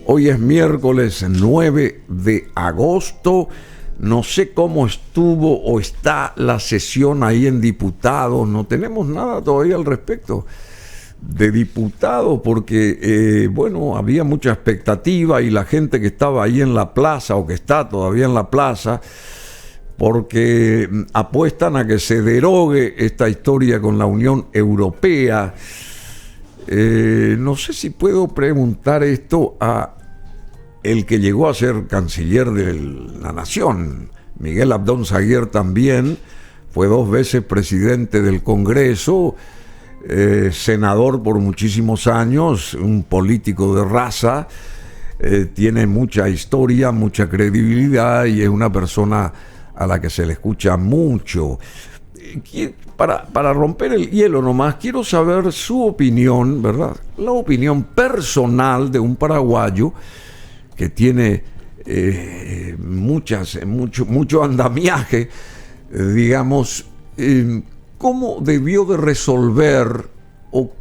Hoy es miércoles 9 de agosto. No sé cómo estuvo o está la sesión ahí en diputados. No tenemos nada todavía al respecto de diputados porque, había mucha expectativa y la gente que estaba ahí en la plaza o que está todavía en la plaza, porque apuestan a que se derogue esta historia con la Unión Europea. No sé si puedo preguntar esto a el que llegó a ser canciller de la Nación, Miguel Abdón Saguier también, fue 2 veces presidente del Congreso, senador por muchísimos años, un político de raza, tiene mucha historia, mucha credibilidad y es una persona a la que se le escucha mucho. Para romper el hielo nomás, quiero saber su opinión, ¿verdad? La opinión personal de un paraguayo que tiene mucho andamiaje, digamos, ¿cómo debió de resolver o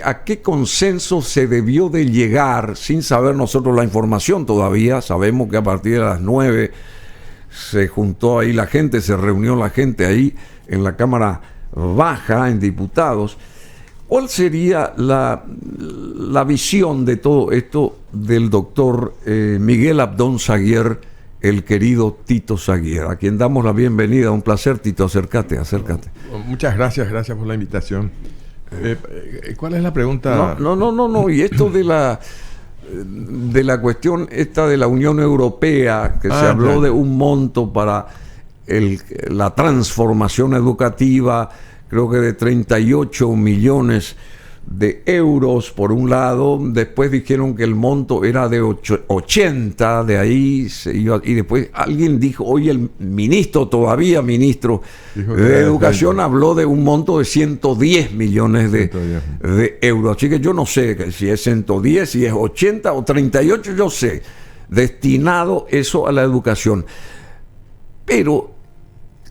a qué consenso se debió de llegar sin saber nosotros la información todavía? Sabemos que a partir de las 9 se juntó ahí la gente, se reunió la gente ahí en la Cámara Baja, en diputados. ¿Cuál sería la visión de todo esto del doctor Miguel Abdón Saguier, el querido Tito Saguier, a quien damos la bienvenida? Un placer, Tito, acércate. Muchas gracias por la invitación. ¿Cuál es la pregunta? No, y esto de la cuestión esta de la Unión Europea, que se habló de un monto para la transformación educativa, creo que de 38 millones de euros por un lado, después dijeron que el monto era de 80, de ahí se iba, y después alguien dijo, oye, el ministro de Educación habló de un monto de 110 millones de euros, así que yo no sé si es 110, si es 80 o 38, yo sé, destinado eso a la educación, pero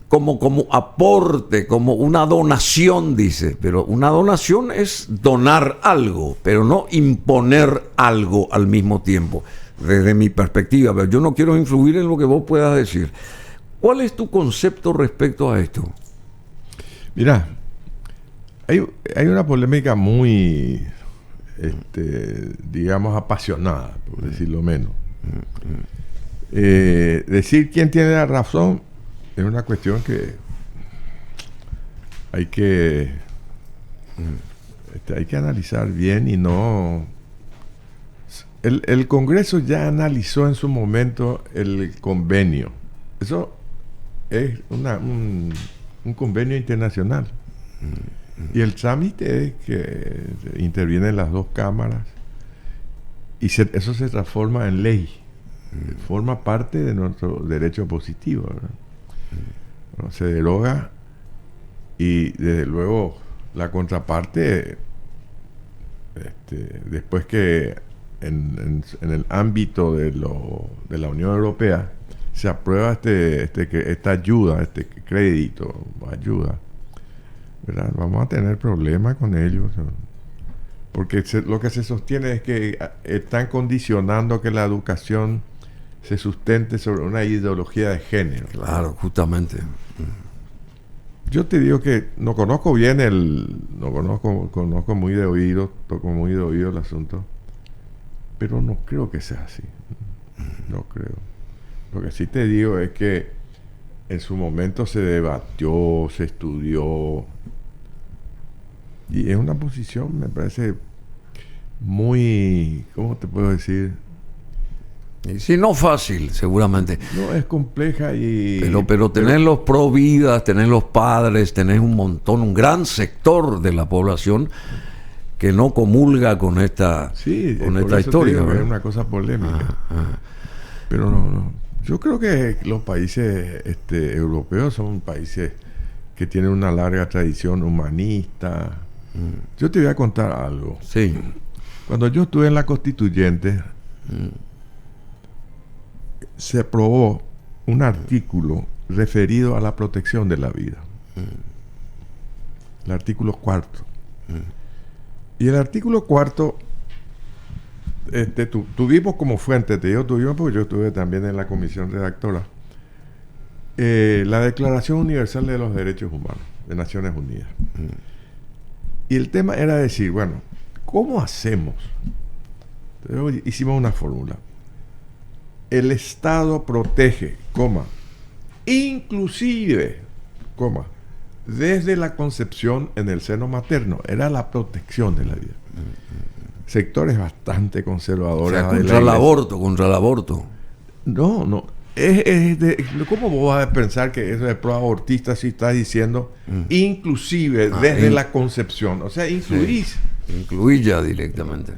como aporte, como una donación, dice, pero una donación es donar algo, pero no imponer algo al mismo tiempo, desde mi perspectiva, pero yo no quiero influir en lo que vos puedas decir. ¿Cuál es tu concepto respecto a esto? Mira, hay una polémica muy, digamos, apasionada, por decirlo menos. Decir quién tiene la razón es una cuestión que hay que analizar bien y no... El Congreso ya analizó en su momento el convenio. Eso es un convenio internacional. Y el trámite es que intervienen las 2 cámaras y eso se transforma en ley. Forma parte de nuestro derecho positivo, ¿verdad? Bueno, se deroga y desde luego la contraparte, después que en el ámbito de la Unión Europea se aprueba esta ayuda, este crédito, ayuda, ¿verdad? Vamos a tener problemas con ellos, porque lo que se sostiene es que están condicionando que la educación se sustente sobre una ideología de género. Claro, justamente. Yo te digo que no conozco bien conozco muy de oído, toco muy de oído el asunto, pero no creo que sea así. No creo. Lo que sí te digo es que en su momento se debatió, se estudió, y es una posición, me parece, muy, ¿cómo te puedo decir? Y sí, no fácil, seguramente. No, es compleja y... Pero tener los pro vidas, tener los padres, tener un gran sector de la población que no comulga con esta historia. Es una cosa polémica. Pero no. Yo creo que los países europeos son países que tienen una larga tradición humanista. Yo te voy a contar algo. Sí. Cuando yo estuve en la Constituyente, se aprobó un artículo referido a la protección de la vida. El artículo 4. Y el artículo 4 tuvimos como fuente, te digo tuvimos porque yo estuve también en la comisión redactora, la Declaración Universal de los Derechos Humanos de Naciones Unidas. Y el tema era decir, bueno, ¿cómo hacemos? Entonces, hicimos una fórmula. El Estado protege, inclusive, desde la concepción en el seno materno. Era la protección de la vida. Sectores bastante conservadores. O sea, contra el aborto. No. ¿Cómo vos vas a pensar que eso de pro abortista si estás diciendo inclusive desde la concepción? O sea, incluís. Sí, incluís ya directamente.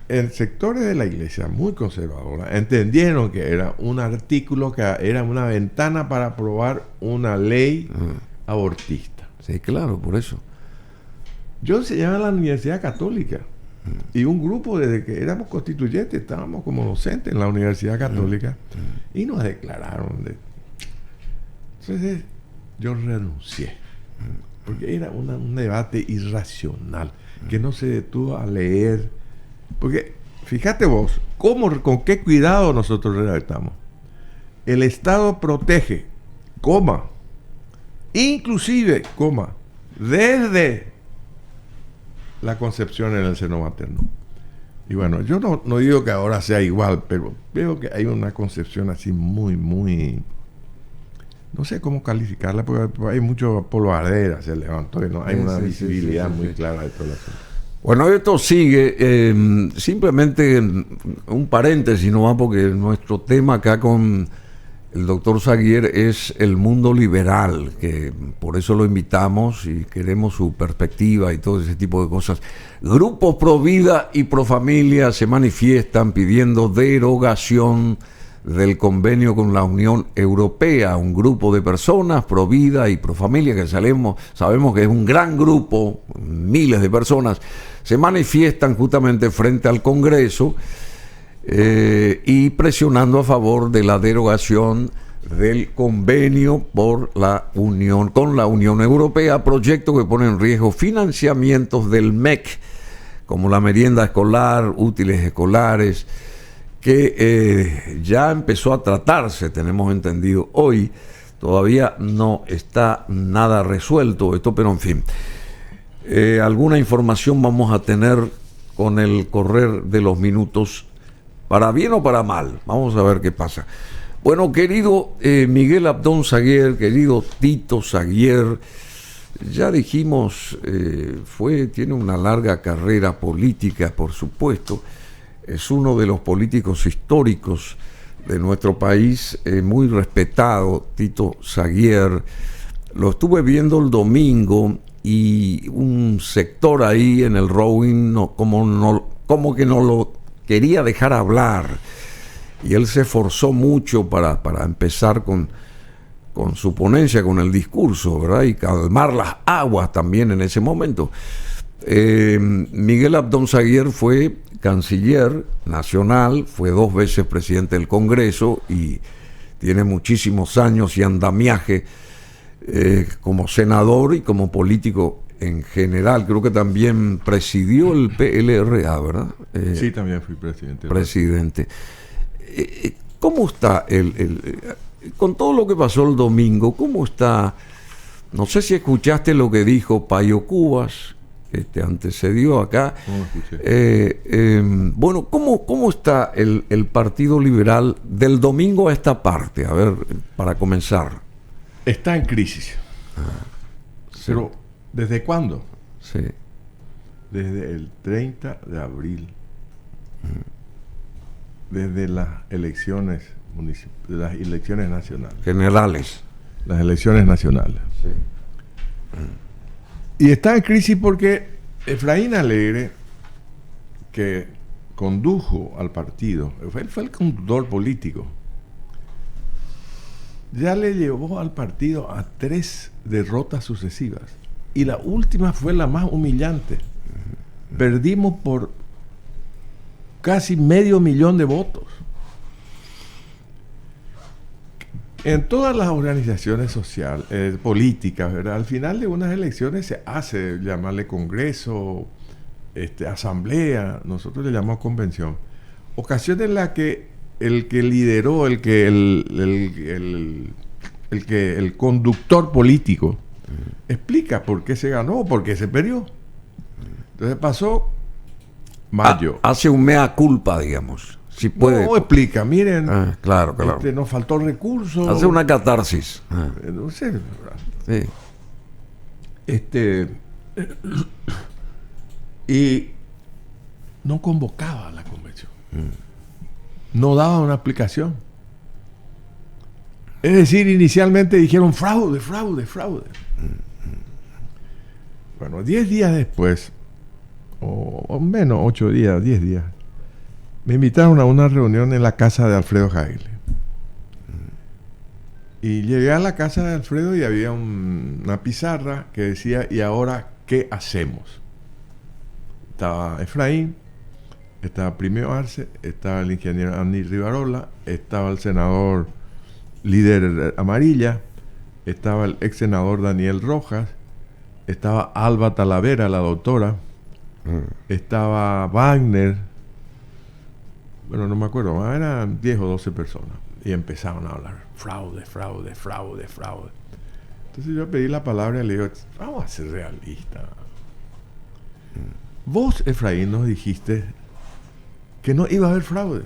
En sectores de la iglesia muy conservadora entendieron que era un artículo, que era una ventana para aprobar una ley abortista. Sí, claro, por eso. Yo enseñaba en la Universidad Católica y un grupo, desde que éramos constituyentes, estábamos como docentes en la Universidad Católica y nos declararon. Entonces yo renuncié porque era un debate irracional que no se detuvo a leer. Porque fíjate vos, con qué cuidado nosotros redactamos. El Estado protege, inclusive, desde la concepción en el seno materno. Y bueno, yo no digo que ahora sea igual, pero veo que hay una concepción así muy, no sé cómo calificarla, porque hay mucho polvadera, se levantó y no hay una visibilidad muy clara de todo el asunto. Bueno, esto sigue, simplemente un paréntesis nomás, porque nuestro tema acá con el doctor Zaguier es el mundo liberal, que por eso lo invitamos y queremos su perspectiva y todo ese tipo de cosas. Grupos pro vida y pro familia se manifiestan pidiendo derogación del convenio con la Unión Europea. Un grupo de personas pro vida y pro familia, que sabemos que es un gran grupo, miles de personas, se manifiestan justamente frente al Congreso y presionando a favor de la derogación del convenio con la Unión Europea, proyecto que pone en riesgo financiamientos del MEC, como la merienda escolar, útiles escolares, que ya empezó a tratarse, tenemos entendido hoy. Todavía no está nada resuelto esto, pero en fin. Alguna información vamos a tener con el correr de los minutos, para bien o para mal. Vamos a ver qué pasa. Bueno, querido Miguel Abdón Zaguier, querido Tito Zaguier, ya dijimos, tiene una larga carrera política, por supuesto. Es uno de los políticos históricos de nuestro país, muy respetado, Tito Zaguier. Lo estuve viendo el domingo y un sector ahí en el Rowing como que no lo quería dejar hablar, y él se esforzó mucho para empezar con su ponencia, con el discurso, ¿verdad? Y calmar las aguas también en ese momento. Miguel Abdón Zaguier fue canciller nacional, fue 2 veces presidente del Congreso y tiene muchísimos años y andamiaje como senador y como político en general. Creo que también presidió el PLRA, ¿verdad? Sí, también fui presidente. ¿Cómo está con todo lo que pasó el domingo? ¿Cómo está? No sé si escuchaste lo que dijo Payo Cubas, que te antecedió acá. Bueno, ¿cómo está el Partido Liberal del domingo a esta parte? A ver, para comenzar. Está en crisis. Sí. Pero, ¿desde cuándo? Sí. Desde el 30 de abril. Desde las elecciones nacionales. Generales. Las elecciones nacionales. Sí. Y está en crisis porque Efraín Alegre, que condujo al partido, fue el conductor político, ya le llevó al partido a 3 derrotas sucesivas. Y la última fue la más humillante. Perdimos por casi 500,000 de votos. En todas las organizaciones sociales, políticas, ¿verdad? Al final de unas elecciones se hace llamarle congreso, asamblea, nosotros le llamamos convención. ocasión en la que el que lideró, el conductor político explica por qué se ganó, por qué se perdió. Entonces pasó mayo. Hace un mea culpa, digamos. Si puede. No, explica, miren. Claro. Nos faltó recursos. Hace una catarsis. No sé. Sí. Y no convocaba a la convención. No daba una explicación. Es decir, inicialmente dijeron fraude. Bueno, 10 días después, o menos 8 días, 10 días, me invitaron a una reunión en la casa de Alfredo Jaile. Y llegué a la casa de Alfredo y había una pizarra que decía, ¿y ahora qué hacemos? Estaba Efraín, estaba Primeo Arce, estaba el ingeniero Andy Rivarola, estaba el senador líder Amarilla, estaba el ex senador Daniel Rojas, estaba Alba Talavera, la doctora, estaba Wagner, bueno, no me acuerdo, eran 10 o 12 personas, y empezaron a hablar, fraude. Entonces yo pedí la palabra y le digo, vamos a ser realistas. Vos, Efraín, nos dijiste que no iba a haber fraude,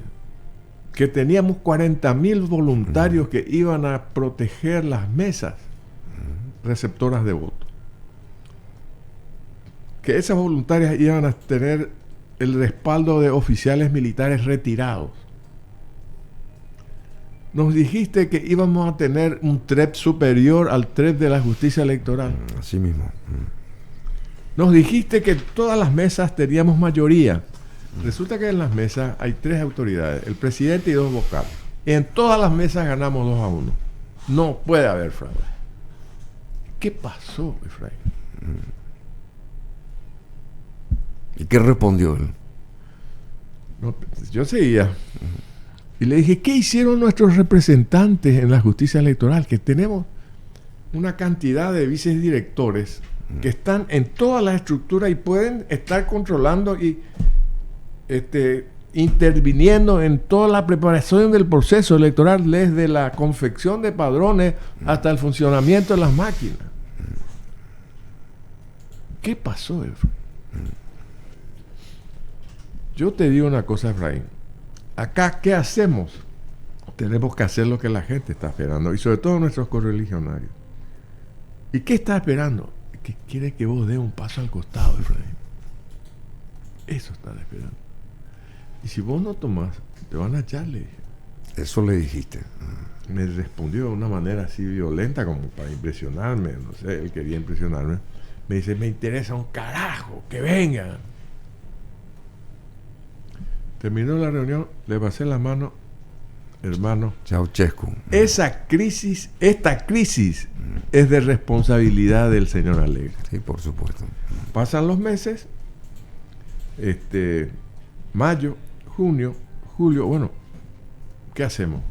que teníamos 40,000 voluntarios que iban a proteger las mesas receptoras de voto, que esas voluntarias iban a tener el respaldo de oficiales militares retirados. Nos dijiste que íbamos a tener un TREP superior al TREP de la justicia electoral. Así mismo. Nos dijiste que todas las mesas teníamos mayoría. Resulta que en las mesas hay 3 autoridades, el presidente y 2 vocales. Y en todas las mesas ganamos 2-1. No puede haber fraude. ¿Qué pasó, Efraín? ¿Y qué respondió él? No, yo seguía. Y le dije, ¿qué hicieron nuestros representantes en la justicia electoral? Que tenemos una cantidad de vicedirectores que están en toda la estructura y pueden estar controlando y interviniendo en toda la preparación del proceso electoral, desde la confección de padrones hasta el funcionamiento de las máquinas. ¿Qué pasó, Efraín? Yo te digo una cosa, Efraín. Acá, ¿qué hacemos? Tenemos que hacer lo que la gente está esperando, y sobre todo nuestros correligionarios. ¿Y qué está esperando? Que quiere que vos des un paso al costado, Efraín. Eso están esperando. Y si vos no tomás, te van a echar, le dije. Eso le dijiste. Me respondió de una manera así violenta, como para impresionarme. No sé, él quería impresionarme. Me dice, me interesa un carajo, que vengan. Terminó la reunión, le pasé la mano, hermano. Ceausescu. Esta crisis es de responsabilidad del señor Alegre. Sí, por supuesto. Pasan los meses, mayo, junio, julio. Bueno, ¿qué hacemos?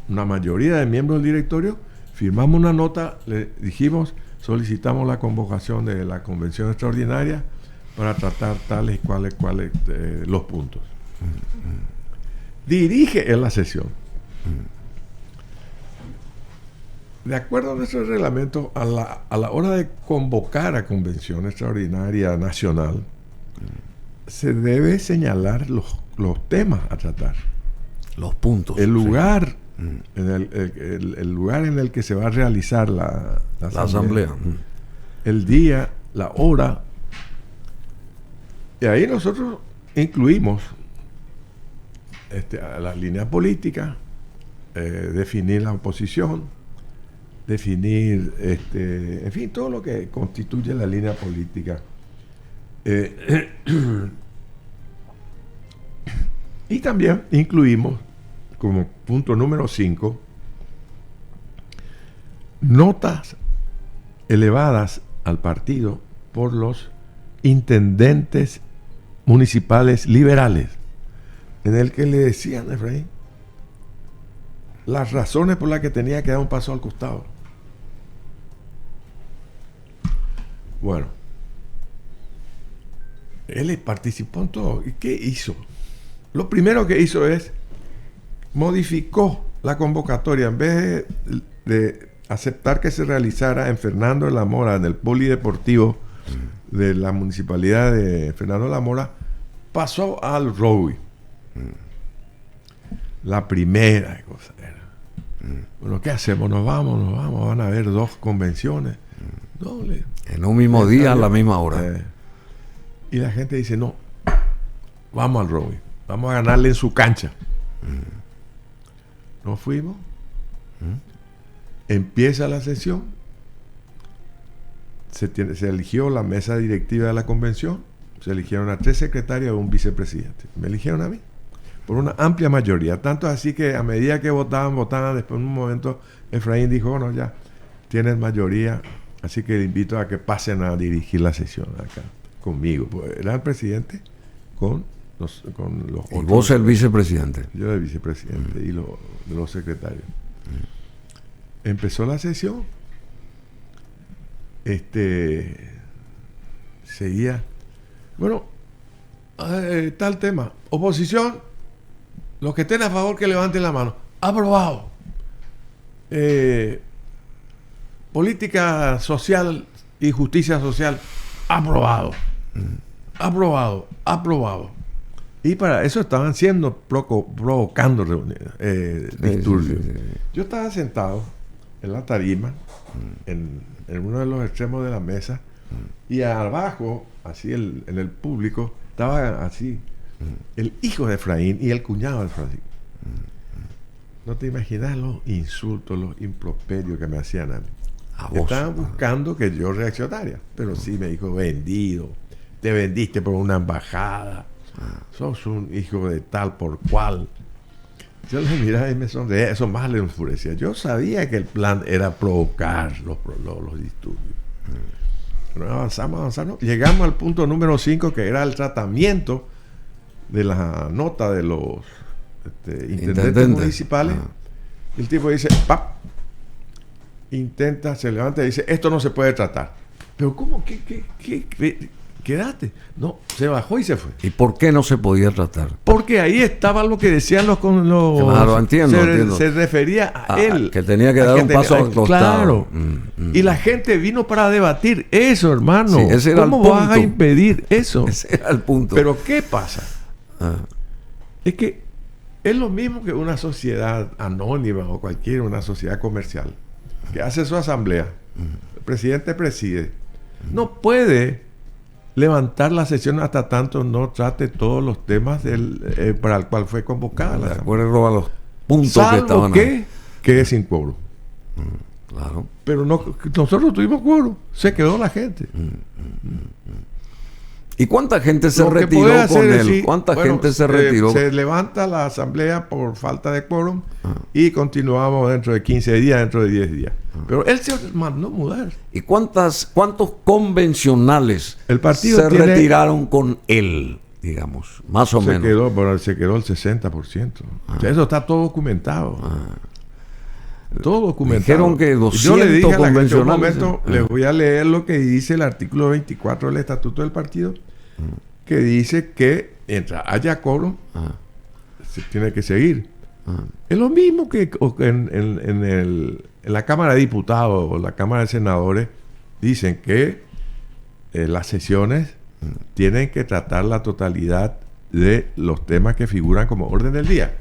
Una mayoría de miembros del directorio firmamos una nota, le dijimos, solicitamos la convocación de la convención extraordinaria para tratar tales y cuales los puntos. Dirige en la sesión. De acuerdo a nuestro reglamento, a la hora de convocar a convención extraordinaria nacional, se debe señalar los temas a tratar, los puntos, el lugar, el lugar en el que se va a realizar la asamblea, el día, la hora, y ahí nosotros incluimos a la línea política, definir la oposición, definir, en fin, todo lo que constituye la línea política. Y también incluimos, como punto número 5, notas elevadas al partido por los intendentes municipales liberales, en el que le decían a Efraín las razones por las que tenía que dar un paso al costado. Bueno, él participó en todo. ¿Y qué hizo? lo primero que hizo es modificó la convocatoria. En vez de aceptar que se realizara en Fernando de la Mora, en el polideportivo de la municipalidad de Fernando de la Mora, pasó al Rowi. La primera cosa era, bueno, ¿qué hacemos? Nos vamos, van a haber 2 convenciones. En un mismo día, a la misma hora. Y la gente dice, no, vamos al Rowi, vamos a ganarle en su cancha. Nos fuimos. Empieza la sesión. Se eligió la mesa directiva de la convención. Se eligieron a 3 secretarios y un vicepresidente. Me eligieron a mí por una amplia mayoría. Tanto así que a medida que votaban. Después en un momento Efraín dijo, bueno, ya tienes mayoría, así que le invito a que pasen a dirigir la sesión acá conmigo. Pues era el presidente con los y otros. Vos el vicepresidente. Yo el vicepresidente y los secretarios. Empezó la sesión. Seguía. Bueno, tal tema. Oposición, los que estén a favor que levanten la mano. Aprobado. Política social y justicia social. Aprobado. Aprobado. Y para eso estaban siendo provocando reuniones, disturbios. Sí. Yo estaba sentado en la tarima, en uno de los extremos de la mesa, y abajo, así en el público, estaba así el hijo de Efraín y el cuñado de Efraín. No te imaginas los insultos, los improperios que me hacían a mí. Estaban buscando que yo reaccionara, pero sí me dijo, vendido, te vendiste por una embajada, sos un hijo de tal por cual. Yo le miraba y me sonreía, eso más le enfurecía. Yo sabía que el plan era provocar los disturbios. Pero avanzamos. Llegamos al punto número 5, que era el tratamiento de la nota de los intendentes municipales. El tipo dice, ¡pap! Intenta, se levanta y dice, esto no se puede tratar. Pero ¿cómo? ¿Qué? Quédate. No, se bajó y se fue. ¿Y por qué no se podía tratar? Porque ahí estaba lo que decían los claro, entiendo. Se refería a él. Que tenía que dar un paso al costado. Claro. Y la gente vino para debatir eso, hermano. Sí, ese era ¿Cómo vas a impedir eso? Ese era el punto. Pero ¿qué pasa? Es que es lo mismo que una sociedad anónima o una sociedad comercial que hace su asamblea. El presidente preside. No puede levantar la sesión hasta tanto no trate todos los temas para el cual fue convocada la asamblea. De acuerdo a los puntos salvo que estaban que quede sin quórum. Claro. Pero nosotros tuvimos quórum. Se quedó la gente. ¿Y cuánta gente se retiró con él? ¿Cuánta gente se retiró? Se levanta la asamblea por falta de quórum y continuamos dentro de 15 días, dentro de 10 días. Pero él se mandó mudar. ¿Y cuántos convencionales se retiraron con él, digamos? Más o menos. Se quedó el 60%. O sea, eso está todo documentado. Todo documentado. Dijeron que 200 yo le dije a la gente, un convencionales. momento, les voy a leer lo que dice el artículo 24 del Estatuto del Partido, que dice que mientras haya quórum, se tiene que seguir. Es lo mismo que en la Cámara de Diputados o la Cámara de Senadores dicen que las sesiones tienen que tratar la totalidad de los temas que figuran como orden del día.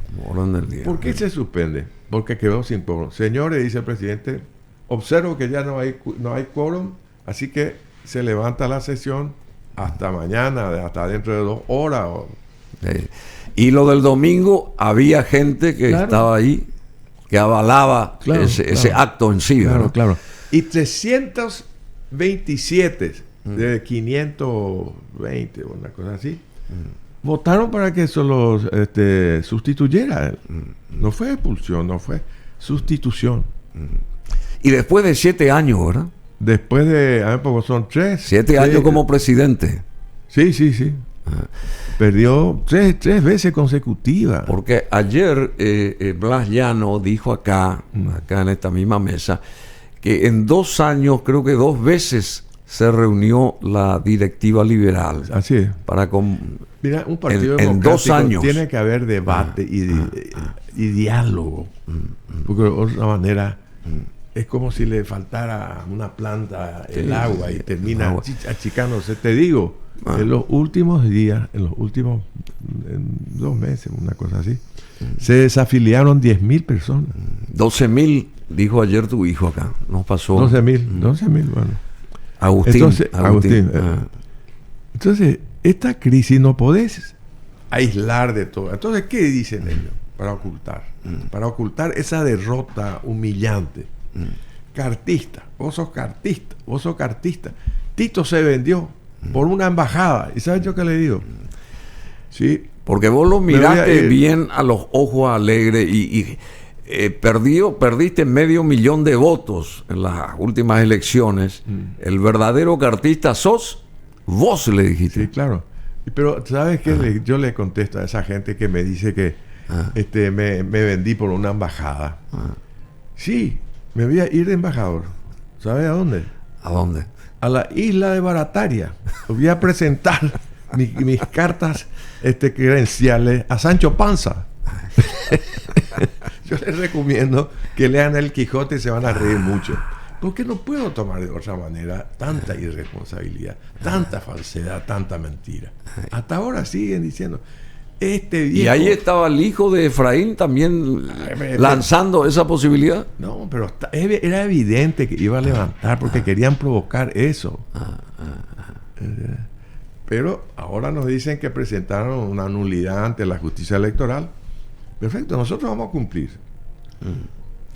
¿Por qué se suspende? Porque quedó sin quórum. Señores, dice el presidente, observo que ya no hay quórum, así que se levanta la sesión hasta mañana, hasta dentro de 2 horas. Y lo del domingo, había gente que estaba ahí, que avalaba ese acto en sí. Claro. Y 327 de 520, una cosa así, votaron para que eso los sustituyera. No fue expulsión, no fue sustitución. Y después de 7 años, ¿verdad? Después de, porque son 3. 7 años como presidente. Sí. Perdió 3 veces consecutivas. Porque ayer Blas Llano dijo acá en esta misma mesa, que en 2 años, creo que 2 veces se reunió la directiva liberal. Así es. Mira, un partido en 2 años tiene que haber debate y diálogo. Porque de otra manera es como si le faltara a una planta el agua y termina achicándose. Te digo, en los últimos días, en 2 meses, una cosa así, se desafiliaron 10.000 personas. 12.000, dijo ayer tu hijo acá. Nos pasó. 12.000, bueno. Agustín. Agustín. Entonces, esta crisis no podés aislar de todo. Entonces, ¿qué dicen ellos? Para ocultar esa derrota humillante. Cartista, vos sos cartista. Tito se vendió por una embajada. ¿Y sabes yo qué le digo? Sí. Porque vos lo miraste bien a los ojos alegres y perdiste 500.000 de votos en las últimas elecciones. El verdadero cartista sos vos, le dijiste. Sí, claro. Pero ¿sabes qué? Yo le contesto a esa gente que me dice que me vendí por una embajada. Sí, me voy a ir de embajador. ¿Sabes a dónde? ¿A dónde? A la isla de Barataria. Voy a presentar mis cartas credenciales a Sancho Panza. Yo les recomiendo que lean El Quijote y se van a reír mucho. Porque no puedo tomar de otra manera tanta irresponsabilidad, tanta falsedad, tanta mentira. Hasta ahora siguen diciendo, este viejo... Y ahí estaba el hijo de Efraín también lanzando esa posibilidad. No, pero era evidente que iba a levantar porque querían provocar eso. Pero ahora nos dicen que presentaron una nulidad ante la justicia electoral. Perfecto, nosotros vamos a cumplir.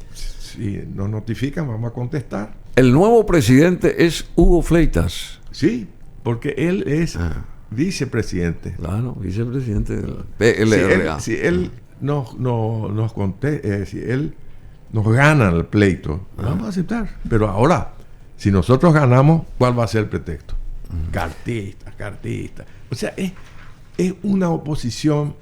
Si nos notifican, vamos a contestar. El nuevo presidente es Hugo Fleitas. Sí, porque él es vicepresidente. Claro, vicepresidente del PLRA. Si él si él nos gana el pleito, vamos a aceptar. Pero ahora, si nosotros ganamos, ¿cuál va a ser el pretexto? Cartista. O sea, es una oposición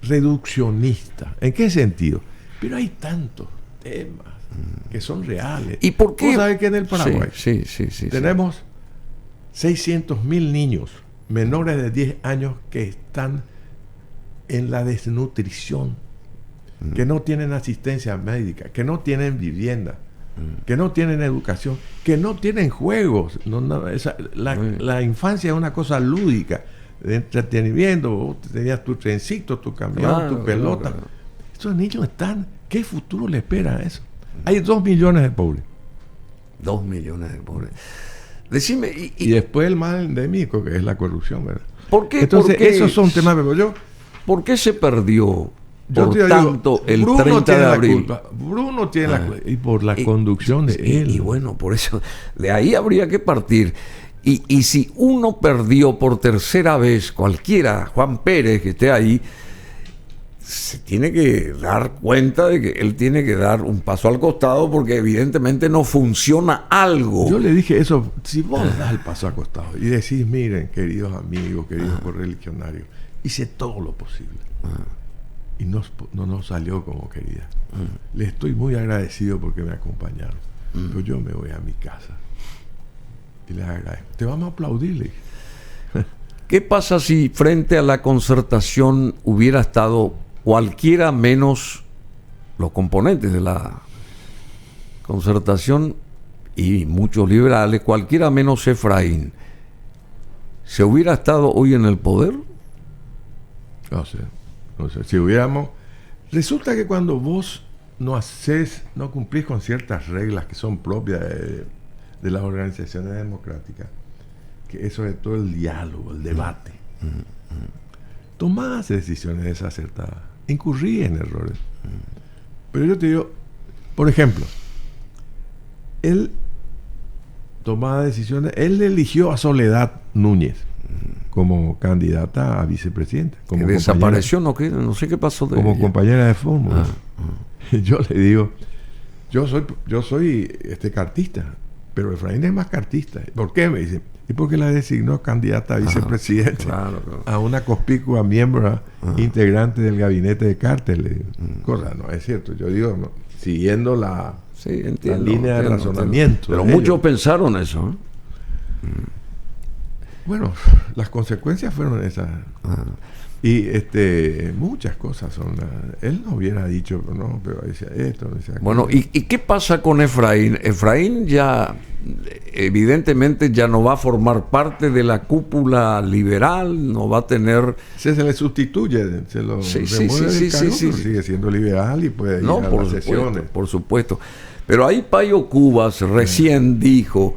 reduccionista. ¿En qué sentido? Pero hay tantos temas que son reales. ¿Y por qué? ¿Tú sabes que en el Paraguay sí, tenemos 600.000 niños menores de 10 años que están en la desnutrición, que no tienen asistencia médica, que no tienen vivienda, que no tienen educación, que no tienen juegos? La infancia es una cosa lúdica, de entretenimiento. Vos tenías tu trencito, tu camión, tu pelota. Claro. Estos niños están... ¿Qué futuro le espera a eso? Hay 2 millones de pobres. 2 millones de pobres. Decime... Y después el mal endémico, que es la corrupción, ¿verdad? ¿Por qué? Entonces, esos son temas... ¿Por qué se perdió tanto el 30 de abril? Bruno tiene la culpa. Y por la conducción de él. Y bueno, por eso... De ahí habría que partir. Y si uno perdió por tercera vez, cualquiera, Juan Pérez, que esté ahí, se tiene que dar cuenta de que él tiene que dar un paso al costado porque evidentemente no funciona algo. Yo le dije eso, si vos das el paso al costado y decís, miren, queridos amigos, queridos correligionarios, hice todo lo posible. Y no nos salió como quería. Le estoy muy agradecido porque me acompañaron. Pero yo me voy a mi casa. Y les agradezco. Te vamos a aplaudirle. ¿Qué pasa si frente a la concertación hubiera estado cualquiera menos los componentes de la concertación y muchos liberales, cualquiera menos Efraín? ¿Se hubiera estado hoy en el poder? No sé. Si hubiéramos... Resulta que cuando vos no cumplís con ciertas reglas que son propias de las organizaciones democráticas, que eso es todo el diálogo, el debate, tomás decisiones desacertadas, incurrí en errores. Pero yo te digo, por ejemplo, él tomaba decisiones, él eligió a Soledad Núñez como candidata a vicepresidenta. Como desapareció, no sé qué pasó de como ella. Compañera de fórmula. Yo le digo, yo soy cartista, pero Efraín es más cartista. ¿Por qué? Me dice, y porque la designó candidata a vicepresidente, claro. A una conspicua miembro integrante del gabinete de Carter. Le digo, cosa, no es cierto. Yo digo, no, siguiendo la línea de razonamiento. Pero muchos pensaron eso. Bueno, las consecuencias fueron esas. Y muchas cosas son. Él no hubiera dicho, no, pero decía esto, decía aquello. Bueno, ¿y qué pasa con Efraín? Efraín ya, evidentemente, ya no va a formar parte de la cúpula liberal, no va a tener... Se le sustituye, se lo remueve del cargo, pero sigue siendo liberal y puede ir a las sesiones. Por supuesto. Pero ahí Payo Cubas recién dijo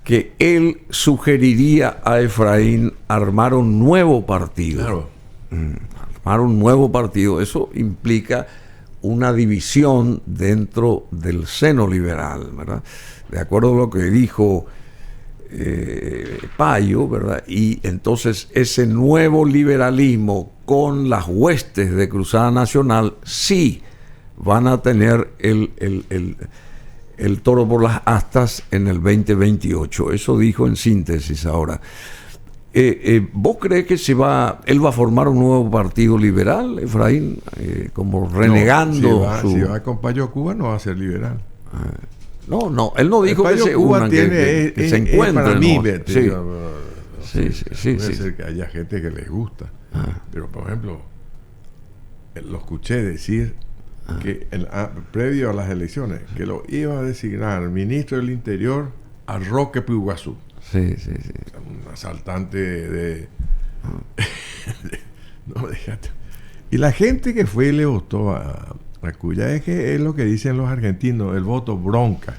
que él sugeriría a Efraín armar un nuevo partido. Claro. Armar un nuevo partido. Eso implica una división dentro del seno liberal, ¿verdad? De acuerdo a lo que dijo Payo, ¿verdad? Y entonces ese nuevo liberalismo con las huestes de Cruzada Nacional sí van a tener el toro por las astas en el 2028. Eso dijo en síntesis ahora. ¿Vos crees que él va a formar un nuevo partido liberal, Efraín? Como renegando. No, si va con Payo Cuba no va a ser liberal. No, él no dijo que se unan, que se encuentren. Para mí, sí. Puede ser que haya gente que les gusta. Pero, por ejemplo, lo escuché decir que previo a las elecciones, que lo iba a designar ministro del Interior a Roque Puiguazú. Sí. Un asaltante de... no, déjate. Y la gente que fue y le votó a Cuya es que es lo que dicen los argentinos, el voto bronca.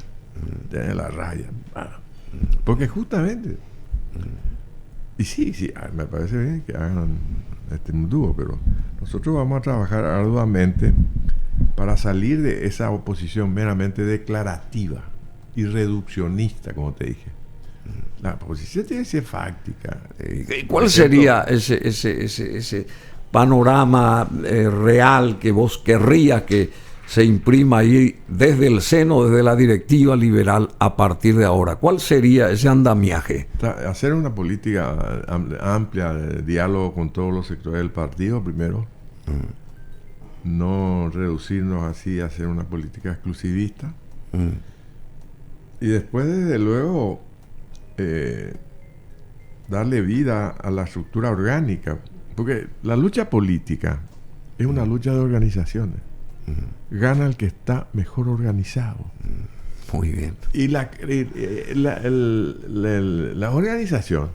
Tiene la raya. Porque justamente... Y sí, me parece bien que hagan un dúo, pero nosotros vamos a trabajar arduamente para salir de esa oposición meramente declarativa y reduccionista, como te dije. La oposición tiene que ser fáctica. ¿Cuál sería ese panorama real que vos querrías que se imprima ahí desde el seno, desde la directiva liberal a partir de ahora? ¿Cuál sería ese andamiaje? Hacer una política amplia de diálogo con todos los sectores del partido, primero. No reducirnos así a hacer una política exclusivista. Y después, desde luego, darle vida a la estructura orgánica, porque la lucha política es una lucha de organizaciones. Gana el que está mejor organizado. Muy bien. Y la organización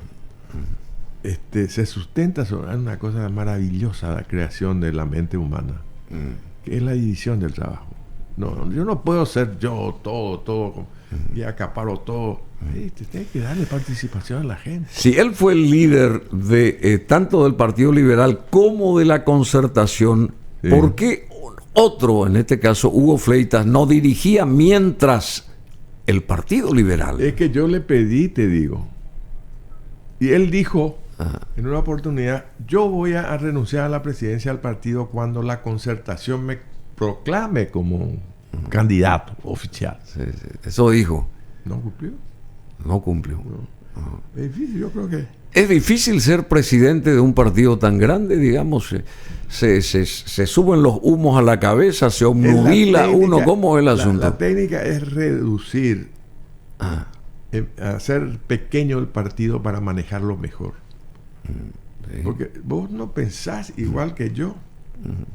se sustenta sobre una cosa maravillosa, la creación de la mente humana, que es la división del trabajo. No, yo no puedo ser yo todo y acaparo todo. Tiene que darle participación a la gente. Si él fue el líder de tanto del Partido Liberal como de la Concertación, ¿por qué otro, en este caso Hugo Fleitas, no dirigía mientras el Partido Liberal? Es que yo le pedí, te digo, y él dijo en una oportunidad: yo voy a renunciar a la presidencia del partido cuando la Concertación me proclame como candidato oficial. Sí. Eso dijo. ¿No cumplió? No cumplió. No. Es difícil, yo creo que... Es difícil ser presidente de un partido tan grande, digamos. Se suben los humos a la cabeza, se obnubila uno. ¿Cómo es el asunto? La técnica es reducir, hacer pequeño el partido para manejarlo mejor. Sí. Porque vos no pensás igual que yo.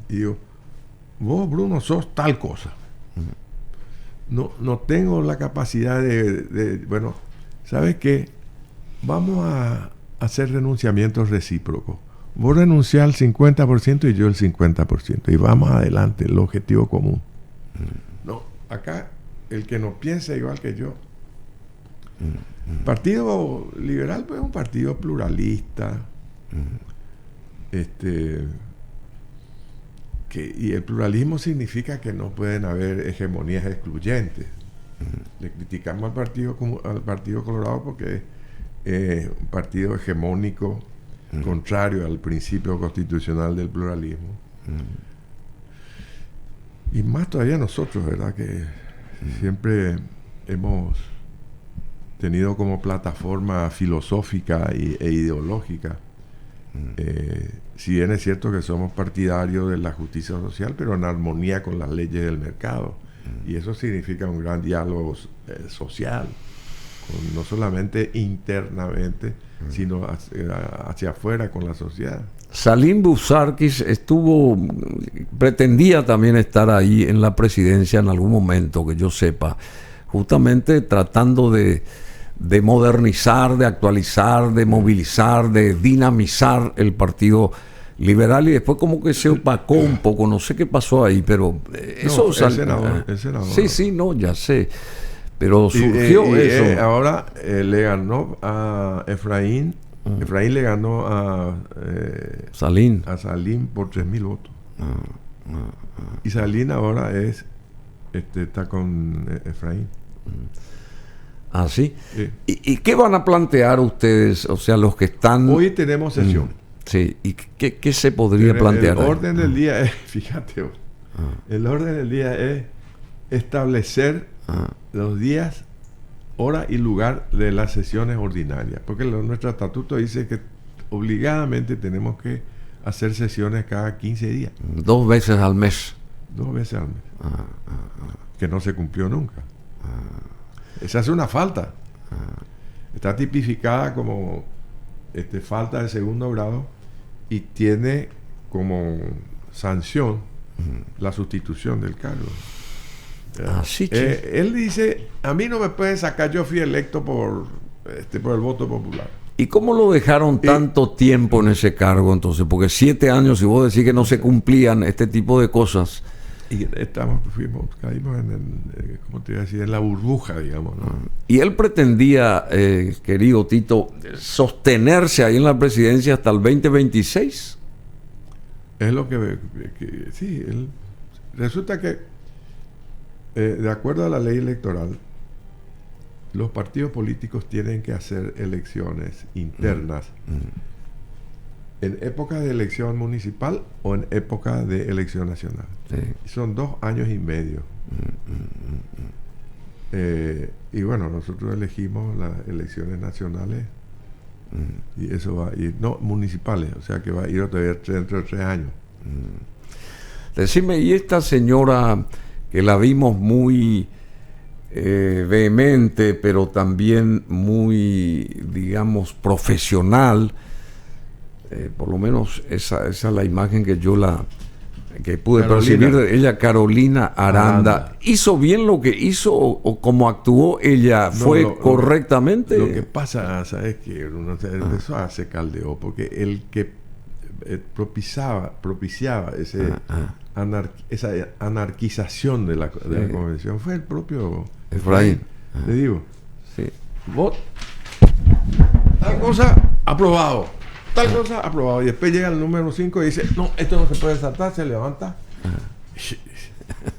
Y digo, vos, Bruno, sos tal cosa. No tengo la capacidad bueno, ¿sabes qué? Vamos a hacer renunciamientos recíprocos. Vos renunciás al 50% y yo el 50%. Y vamos adelante, el objetivo común. No, acá el que no piensa igual que yo. Partido Liberal, pues, es un partido pluralista. Y el pluralismo significa que no pueden haber hegemonías excluyentes. Le criticamos al Partido Colorado porque es un partido hegemónico, contrario al principio constitucional del pluralismo. Y más todavía nosotros, ¿verdad? Que siempre hemos tenido como plataforma filosófica e ideológica. Si bien es cierto que somos partidarios de la justicia social, pero en armonía con las leyes del mercado. Y eso significa un gran diálogo social, no solamente internamente, sino hacia afuera con la sociedad. Salim Busarquis pretendía también estar ahí en la presidencia en algún momento, que yo sepa, justamente tratando de modernizar, de actualizar, de movilizar, de dinamizar el Partido Liberal, y después como que se opacó un poco, no sé qué pasó ahí, pero eso... el senador. Sí, no, ya sé, pero surgió eso. Ahora le ganó a Efraín. Efraín le ganó a Salim por 3,000 votos. Y Salim ahora está con Efraín. ¿Sí? Sí. ¿Y qué van a plantear ustedes? O sea, los que están... Hoy tenemos sesión. Sí. ¿Y qué se podría plantear? El orden del día es, fíjate, el orden del día es establecer los días, hora y lugar de las sesiones ordinarias. Porque nuestro estatuto dice que obligadamente tenemos que hacer sesiones cada 15 días. 2 veces al mes. 2 veces al mes. Que no se cumplió nunca. Esa es una falta. Está tipificada como falta de segundo grado y tiene como sanción la sustitución del cargo. Así que él dice, a mí no me pueden sacar, yo fui electo por el voto popular. ¿Y cómo lo dejaron tanto tiempo en ese cargo entonces? Porque 7 años, y vos decís que no se cumplían este tipo de cosas. Y caímos ¿cómo te iba a decir? En la burbuja, digamos, ¿no? Y él pretendía, querido Tito, sostenerse ahí en la presidencia hasta el 2026. Es lo que sí, resulta que de acuerdo a la ley electoral, los partidos políticos tienen que hacer elecciones internas en época de elección municipal o en época de elección nacional. Sí. Son 2 años y medio. Y bueno, nosotros elegimos las elecciones nacionales y eso va a ir, no municipales, o sea que va a ir dentro de 3 años. Decime, y esta señora que la vimos muy vehemente, pero también muy, digamos, profesional, por lo menos esa es la imagen que yo pude percibir de ella, Carolina Aranda. ¿Hizo bien lo que hizo o como actuó ella? ¿Fue correctamente? Lo que pasa, ¿sabes qué? Eso hace caldeó, porque el que propiciaba esa anarquización de la convención fue el propio Efraín. Te digo, sí. Vos, tal cosa, aprobado. Tal cosa, aprobado. Y después llega el número 5 y dice, no, esto no se puede saltar, se levanta.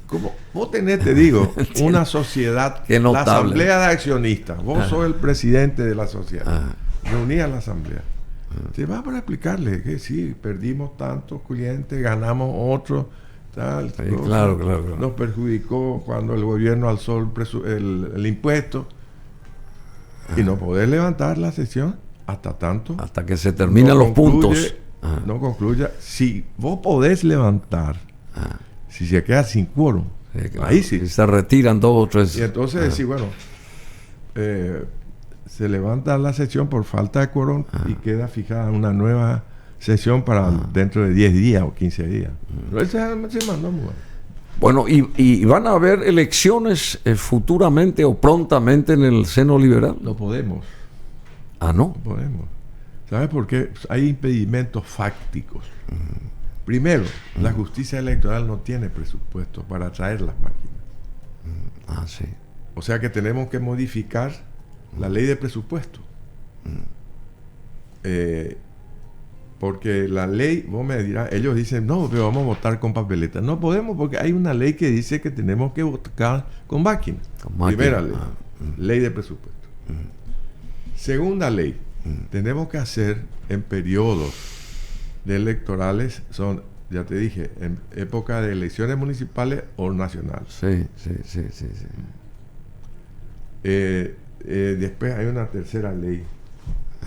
Como vos tenés, te digo, una sociedad, la asamblea de accionistas, vos sos el presidente de la sociedad, reunís a la asamblea. Te va para explicarle que sí, perdimos tantos clientes, ganamos otros, tal. Sí, claro. Nos perjudicó cuando el gobierno alzó el impuesto. Y no podés levantar la sesión hasta que se terminan los puntos. No concluya. Si vos podés levantar, si se queda sin quórum, claro, ahí sí. Se retiran 2 o 3. Y entonces decir, bueno, se levanta la sesión por falta de quórum y queda fijada una nueva sesión para dentro de 10 días o 15 días. Pero se mandó muy bueno. Bueno, y van a haber elecciones futuramente o prontamente en el seno liberal. No podemos. ¿No? No podemos. ¿Sabes por qué? Hay impedimentos fácticos. Primero, la justicia electoral no tiene presupuesto para traer las máquinas. Sí. O sea que tenemos que modificar la ley de presupuesto. Porque la ley, vos me dirás, ellos dicen, no, pero vamos a votar con papeleta. No podemos porque hay una ley que dice que tenemos que votar con máquina. Primera ley, ley de presupuesto. Segunda ley, tenemos que hacer en periodos electorales, son, ya te dije, en época de elecciones municipales o nacionales. Sí. Después hay una tercera ley.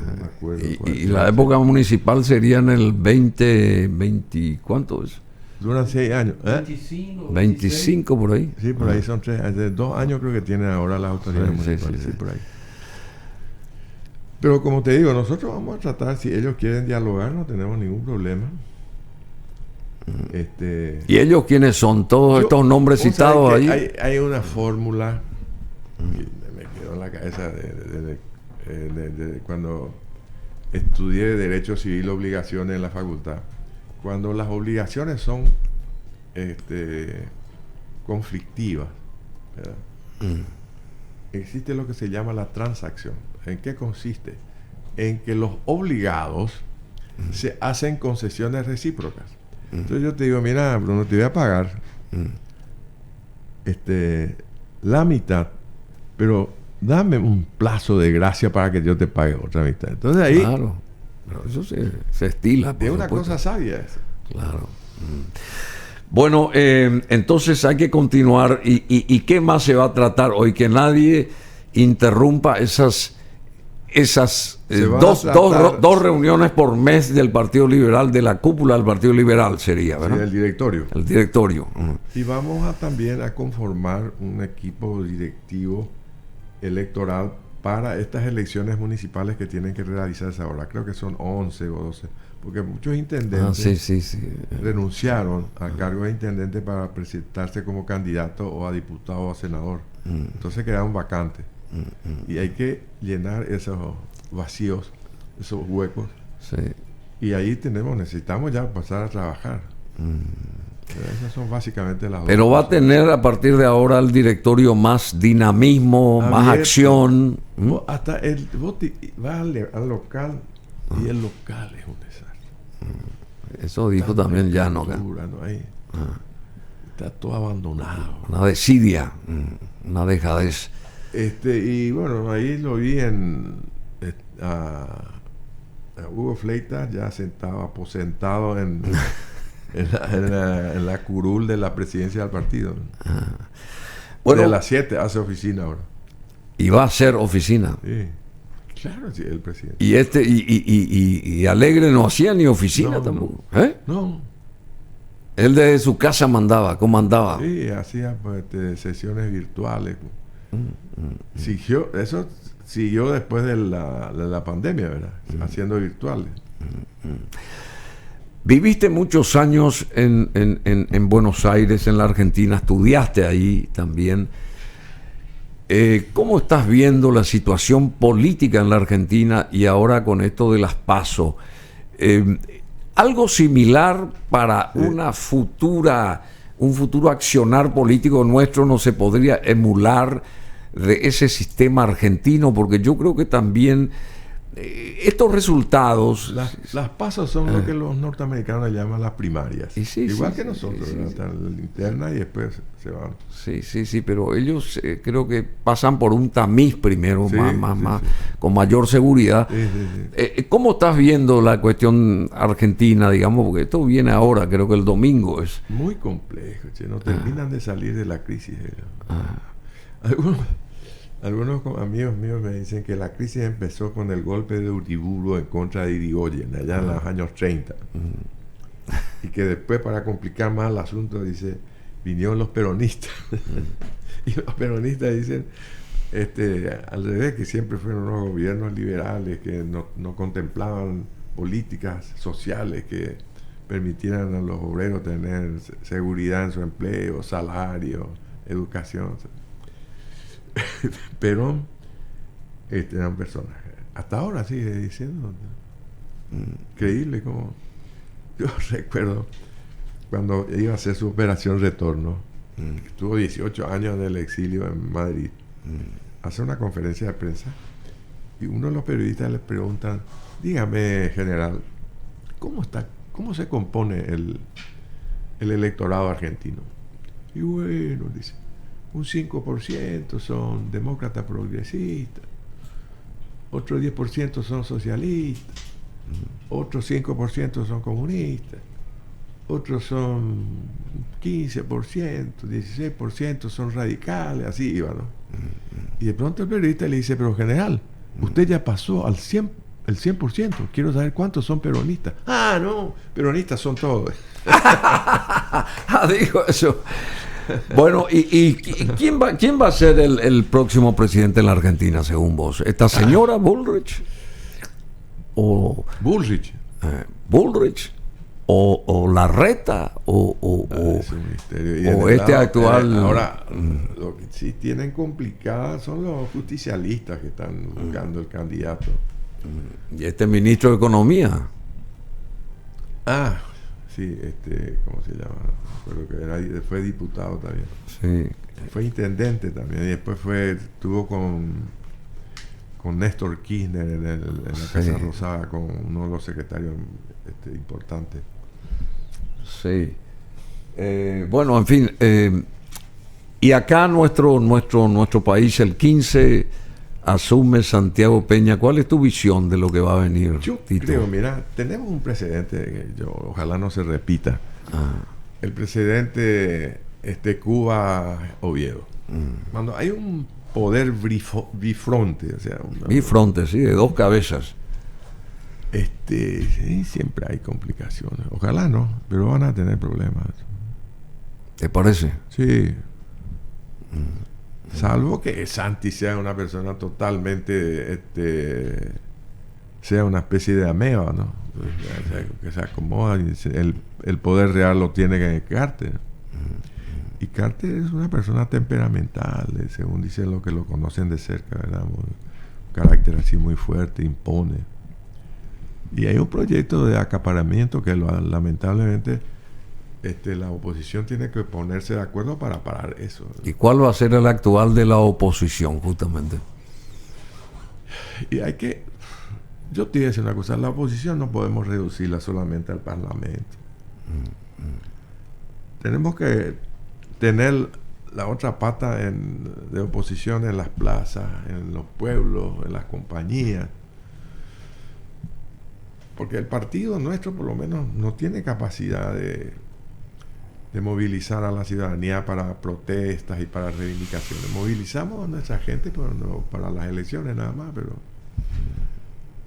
No me acuerdo y la época municipal sería en el 20, ¿cuánto es? Duran 6 años. 25 por ahí. Sí, por ahí son 2 años creo que tienen ahora las autoridades municipales. Sí, por ahí. Pero como te digo, nosotros vamos a tratar, si ellos quieren dialogar, no tenemos ningún problema. ¿Y ellos quiénes son? Todos estos nombres citados ahí. Hay una fórmula que me quedó en la cabeza de cuando estudié Derecho Civil, obligaciones en la facultad. Cuando las obligaciones son conflictivas, ¿verdad? Existe lo que se llama la transacción. ¿En qué consiste? En que los obligados se hacen concesiones recíprocas. Entonces yo te digo, mira, Bruno, te voy a pagar la mitad, pero dame un plazo de gracia para que yo te pague otra mitad. Entonces ahí... Claro, pero eso se estila. Es una cosa sabia eso. Claro. Bueno, entonces hay que continuar. ¿Y qué más se va a tratar hoy? Que nadie interrumpa esas dos reuniones por mes del Partido Liberal, de la cúpula del Partido Liberal sería, ¿verdad? Sí, el directorio. El directorio. Y vamos también a conformar un equipo directivo electoral para estas elecciones municipales que tienen que realizarse ahora. Creo que son 11 o 12, porque muchos intendentes renunciaron al cargo de intendente para presentarse como candidato o a diputado o a senador. Entonces quedaron vacantes. Y hay que llenar esos vacíos, esos huecos. Sí. Y ahí necesitamos ya pasar a trabajar. Esas son básicamente las Pero dos va cosas. a tener a partir de ahora el directorio más dinamismo, más acción. Hasta vos vas al local y el local es un desastre. Eso dijo también Llano. No hay, está todo abandonado. Una desidia, una dejadez. Y bueno, ahí lo vi a Hugo Fleitas ya aposentado en la curul de la presidencia del partido. Bueno, de las 7 hace oficina ahora. Y va a ser oficina. Sí. Claro, sí, el presidente. Y Alegre no hacía ni oficina tampoco. No. Él desde su casa comandaba. Sí, hacía sesiones virtuales. Siguió después de la pandemia, ¿verdad? Haciendo virtuales. Viviste muchos años en Buenos Aires, en la Argentina, estudiaste ahí también. ¿Cómo estás viendo la situación política en la Argentina y ahora con esto de las PASO? ¿Algo similar para un futuro accionar político nuestro no se podría emular de ese sistema argentino? Porque yo creo que también estos resultados... Las PASO son lo que los norteamericanos llaman las primarias. Igual que nosotros, están en la interna y después se van. Sí, pero ellos creo que pasan por un tamiz primero, con mayor seguridad. ¿Cómo estás viendo la cuestión argentina, digamos? Porque esto viene ahora, creo que el domingo es... Muy complejo, no terminan de salir de la crisis. Algunos amigos míos me dicen que la crisis empezó con el golpe de Uriburu en contra de Irigoyen, allá en los años 30. Y que después, para complicar más el asunto, vinieron los peronistas. Y los peronistas dicen, al revés, que siempre fueron unos gobiernos liberales que no contemplaban políticas sociales que permitieran a los obreros tener seguridad en su empleo, salario, educación. Perón era un personaje. Hasta ahora sigue diciendo. Increíble como... Yo recuerdo cuando iba a hacer su operación retorno, estuvo 18 años en el exilio en Madrid, hace una conferencia de prensa y uno de los periodistas le preguntan, dígame, general, ¿cómo se compone el electorado argentino? Y bueno, dice, un 5% son demócratas progresistas, otro 10% son socialistas, otros 5% son comunistas, otros son 15%, 16% son radicales, así iba, ¿no? Y de pronto el periodista le dice, pero general, usted ya pasó el 100%, quiero saber cuántos son peronistas. Ah, no, peronistas son todos. Dijo eso. Bueno, ¿y quién va a ser el próximo presidente en la Argentina, según vos? ¿Esta señora Bullrich? o Bullrich. Bullrich o Larreta o Es un misterio. o este actual. Ahora, lo que sí tienen complicada son los justicialistas que están buscando el candidato. Y este ministro de Economía. Ah, sí, ¿cómo se llama? Recuerdo que fue diputado también. Sí. Fue intendente también. Y después estuvo con Néstor Kirchner en la Casa Rosada, con uno de los secretarios importantes. Sí. Bueno, en fin. Y acá nuestro país, el 15, asume Santiago Peña. ¿Cuál es tu visión de lo que va a venir, Yo Tito? creo, mira, tenemos un precedente que ojalá no se repita. El precedente Cuba-Oviedo. Cuando hay un poder bifronte, o sea, Bifronte, sí, de dos cabezas. Sí, siempre hay complicaciones. Ojalá no, pero van a tener problemas. ¿Te parece? Sí. Salvo que Santi sea una persona totalmente, sea una especie de ameba, ¿no? Que se acomoda y el poder real lo tiene que Carter. Y Carter es una persona temperamental, según dicen los que lo conocen de cerca, ¿verdad? Un carácter así muy fuerte, impone. Y hay un proyecto de acaparamiento que lamentablemente la oposición tiene que ponerse de acuerdo para parar eso. ¿Y cuál va a ser el actual de la oposición, justamente? Y yo te voy a decir una cosa, la oposición no podemos reducirla solamente al Parlamento. Tenemos que tener la otra pata de oposición en las plazas, en los pueblos, en las compañías. Porque el partido nuestro, por lo menos, no tiene capacidad de movilizar a la ciudadanía para protestas y para reivindicaciones. Movilizamos a nuestra gente, pero no para las elecciones nada más, pero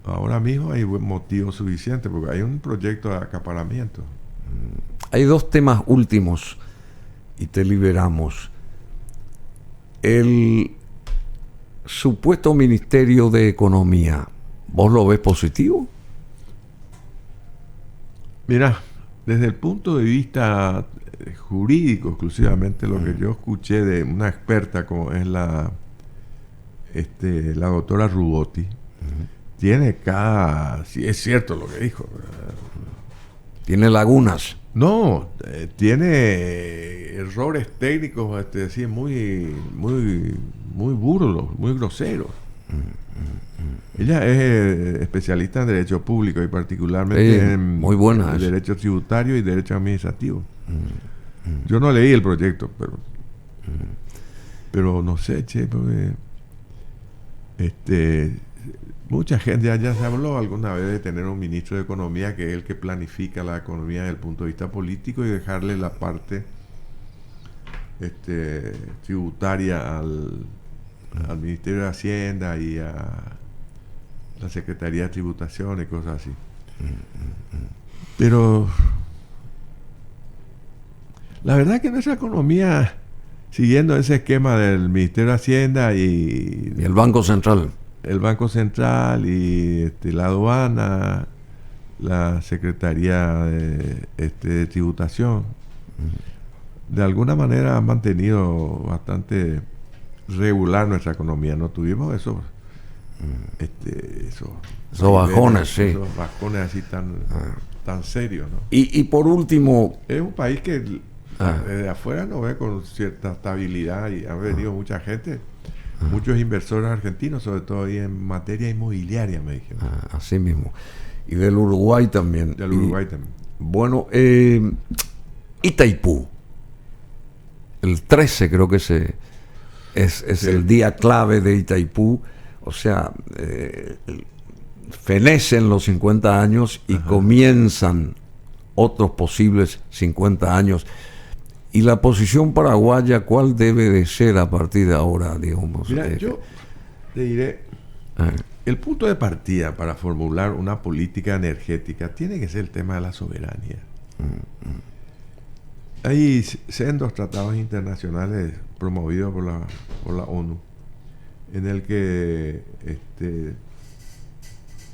ahora mismo hay motivos suficientes porque hay un proyecto de acaparamiento. Hay dos temas últimos y te liberamos. El supuesto Ministerio de Economía, ¿vos lo ves positivo? Mira, desde el punto de vista jurídico, exclusivamente lo que yo escuché de una experta como es la doctora Rubotti, tiene sí, es cierto lo que dijo. Tiene lagunas. No, tiene errores técnicos, así muy burdos, muy groseros. Ella es especialista en derecho público y particularmente en muy buena derecho tributario y derecho administrativo. Yo no leí el proyecto, pero no sé, porque mucha gente allá se habló alguna vez de tener un ministro de Economía que es el que planifica la economía desde el punto de vista político y dejarle la parte tributaria al Ministerio de Hacienda y a la Secretaría de Tributación y cosas así. Pero la verdad es que nuestra economía, siguiendo ese esquema del Ministerio de Hacienda y el Banco Central, y la aduana, la Secretaría de Tributación, de alguna manera han mantenido bastante regular nuestra economía. No tuvimos esos bajones, sí. Esos bajones así tan serios, ¿no? Y por último, es un país que desde afuera no ve con cierta estabilidad y ha venido mucha gente, muchos inversores argentinos, sobre todo ahí en materia inmobiliaria, me dijeron. Así mismo. Y del Uruguay también. Bueno, Itaipú. El 13 creo que es sí, el día clave de Itaipú. O sea, fenecen los 50 años y comienzan otros posibles 50 años. ¿Y la posición paraguaya cuál debe de ser a partir de ahora, digamos? Mira, yo te diré, el punto de partida para formular una política energética tiene que ser el tema de la soberanía. Hay sendos tratados internacionales promovidos por la ONU en el que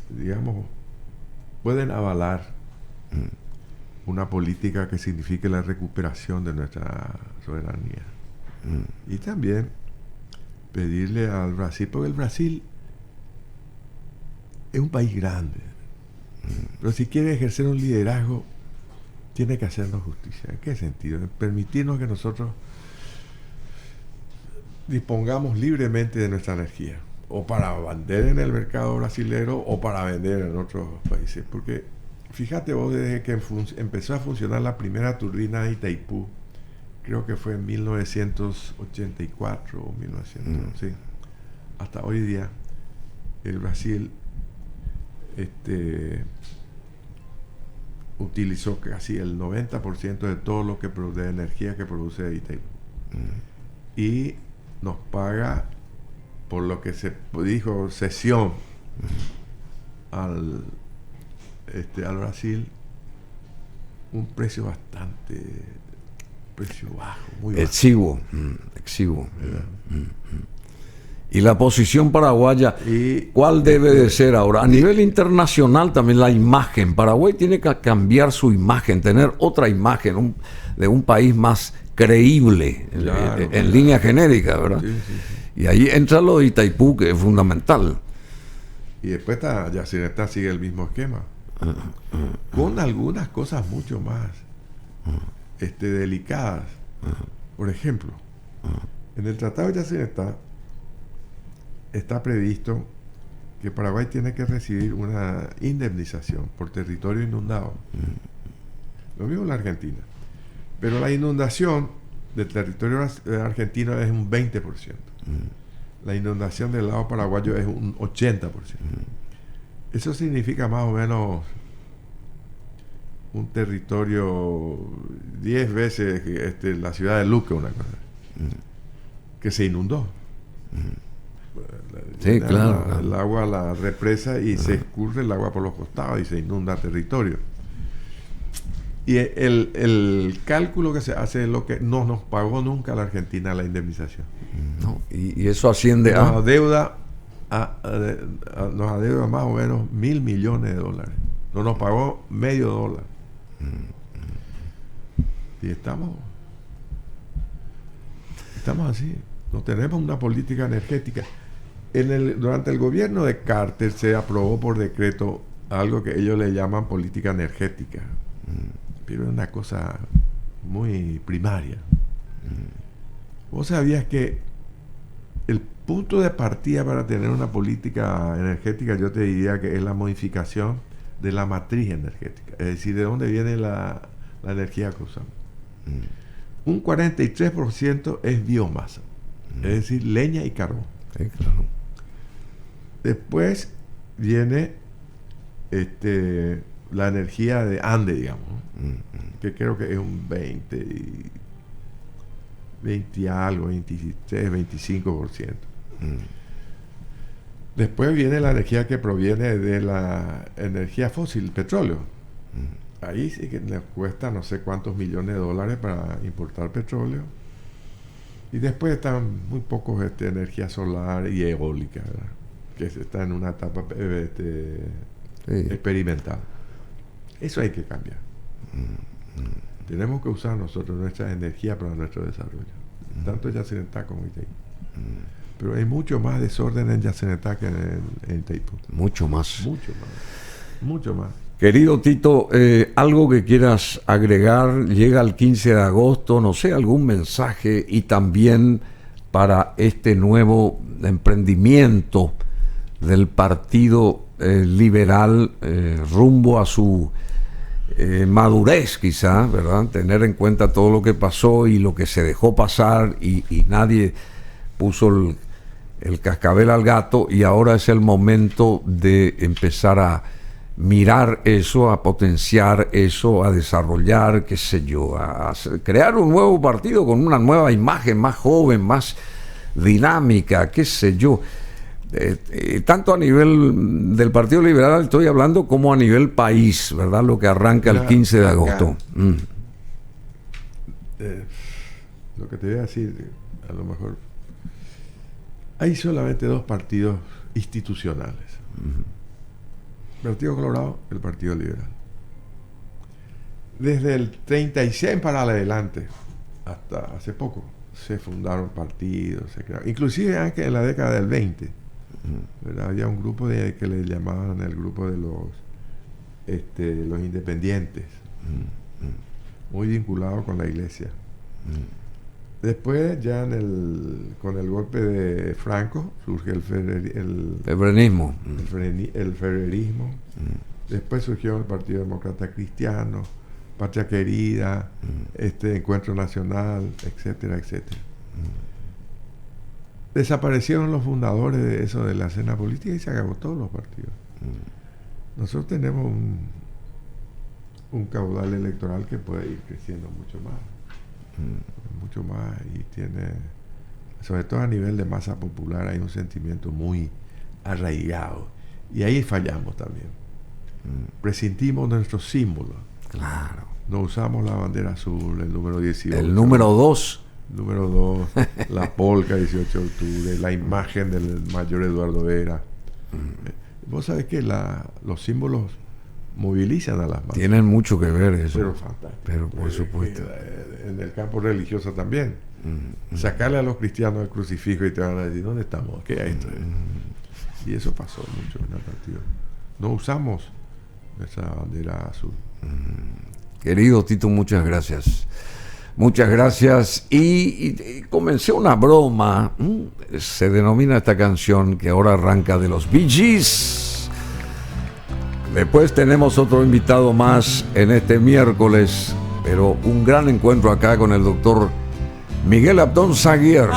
digamos pueden avalar una política que signifique la recuperación de nuestra soberanía. Y también pedirle al Brasil, porque el Brasil es un país grande, pero si quiere ejercer un liderazgo, tiene que hacernos justicia. ¿En qué sentido? En permitirnos que nosotros dispongamos libremente de nuestra energía, o para vender en el mercado brasilero o para vender en otros países. Porque fíjate vos, desde que empezó a funcionar la primera turbina de Itaipú, creo que fue en 1984 o 1900, sí, hasta hoy día, el Brasil utilizó casi el 90% de todo lo que de energía que produce Itaipú. Y nos paga, por lo que se dijo, cesión al Brasil, un precio bajo, muy bajo. Exiguo. Y la posición paraguaya, ¿cuál debe de ser ahora? A nivel internacional también la imagen. Paraguay tiene que cambiar su imagen, tener otra imagen de un país más creíble, en línea genérica, ¿verdad? Sí. Y ahí entra lo de Itaipú, que es fundamental. Y después Yacyretá sigue el mismo esquema, con algunas cosas mucho más delicadas. Por ejemplo, en el Tratado de Yacyretá está previsto que Paraguay tiene que recibir una indemnización por territorio inundado. Lo mismo en la Argentina. Pero la inundación del territorio argentino es un 20%. La inundación del lado paraguayo es un 80%. Eso significa más o menos un territorio 10 veces la ciudad de Luque, una cosa, que se inundó. Sí, claro. El agua la represa y se escurre el agua por los costados y se inunda territorio. Y el cálculo que se hace es lo que no nos pagó nunca la Argentina, la indemnización. No, y eso asciende nos adeuda más o menos $1.000 millones. No nos pagó $0.50. Y estamos así. No tenemos una política energética. Durante el gobierno de Carter se aprobó por decreto algo que ellos le llaman política energética. Pero es una cosa muy primaria. ¿Vos sabías que el punto de partida para tener una política energética, yo te diría que es la modificación de la matriz energética? Es decir, de dónde viene la energía que usamos. Un 43% es biomasa, es decir, leña y carbón. Sí, claro. Después viene la energía de Ande, digamos, que creo que es un 20 algo, 23, 25%. Después viene la energía que proviene de la energía fósil, petróleo. Ahí sí que les cuesta no sé cuántos millones de dólares para importar petróleo. Y después están muy pocos energía solar y eólica, ¿verdad? Que está en una etapa experimental. Eso hay que cambiar. Tenemos que usar nosotros nuestra energía para nuestro desarrollo. Tanto en Yacyretá como en Itaipú. Pero hay mucho más desorden en Yacyretá que en Itaipú. Mucho más. Querido Tito, algo que quieras agregar, llega el 15 de agosto, no sé, algún mensaje, y también para este nuevo emprendimiento del Partido Liberal rumbo a su madurez, quizá, ¿verdad? Tener en cuenta todo lo que pasó y lo que se dejó pasar y nadie puso el cascabel al gato, y ahora es el momento de empezar a mirar eso, a potenciar eso, a desarrollar, qué sé yo, a crear un nuevo partido con una nueva imagen, más joven, más dinámica, qué sé yo. Tanto a nivel del Partido Liberal estoy hablando, como a nivel país, ¿verdad? Lo que arranca el 15 de agosto. Lo que te voy a decir, a lo mejor, hay solamente 2 partidos institucionales. Partido Colorado, el Partido Liberal. Desde el 36 para adelante, hasta hace poco, se fundaron partidos, se crearon. Inclusive antes en la década del 20, ¿verdad? Había un grupo que le llamaban el grupo de los independientes, muy vinculado con la iglesia. Después, ya con el golpe de Franco, surge el ferrerismo. El ferrerismo. Después surgió el Partido Demócrata Cristiano, Patria Querida, Encuentro Nacional, etcétera, etcétera. Desaparecieron los fundadores de eso, de la escena política, y se acabó todos los partidos. Nosotros tenemos un caudal electoral que puede ir creciendo mucho más, y tiene, sobre todo a nivel de masa popular, hay un sentimiento muy arraigado, y ahí fallamos también. Prescintimos nuestros símbolos. Claro. No usamos la bandera azul, el número 18. El número 2. Número 2, la polca 18 de octubre, la imagen del mayor Eduardo Vera. Vos sabés que los símbolos movilizan a las masas. Tienen mucho que ver eso. Pero fantástico. Pero por supuesto. En el campo religioso también. Sacarle a los cristianos el crucifijo y te van a decir, ¿dónde estamos? ¿Qué hay esto? Y eso pasó mucho en el partido. No usamos esa bandera azul. Querido Tito, muchas gracias. Muchas gracias. Y comencé una broma. Se denomina esta canción que ahora arranca de los Bee Gees. Después tenemos otro invitado más en este miércoles, pero un gran encuentro acá con el doctor Miguel Abdón Zaguier.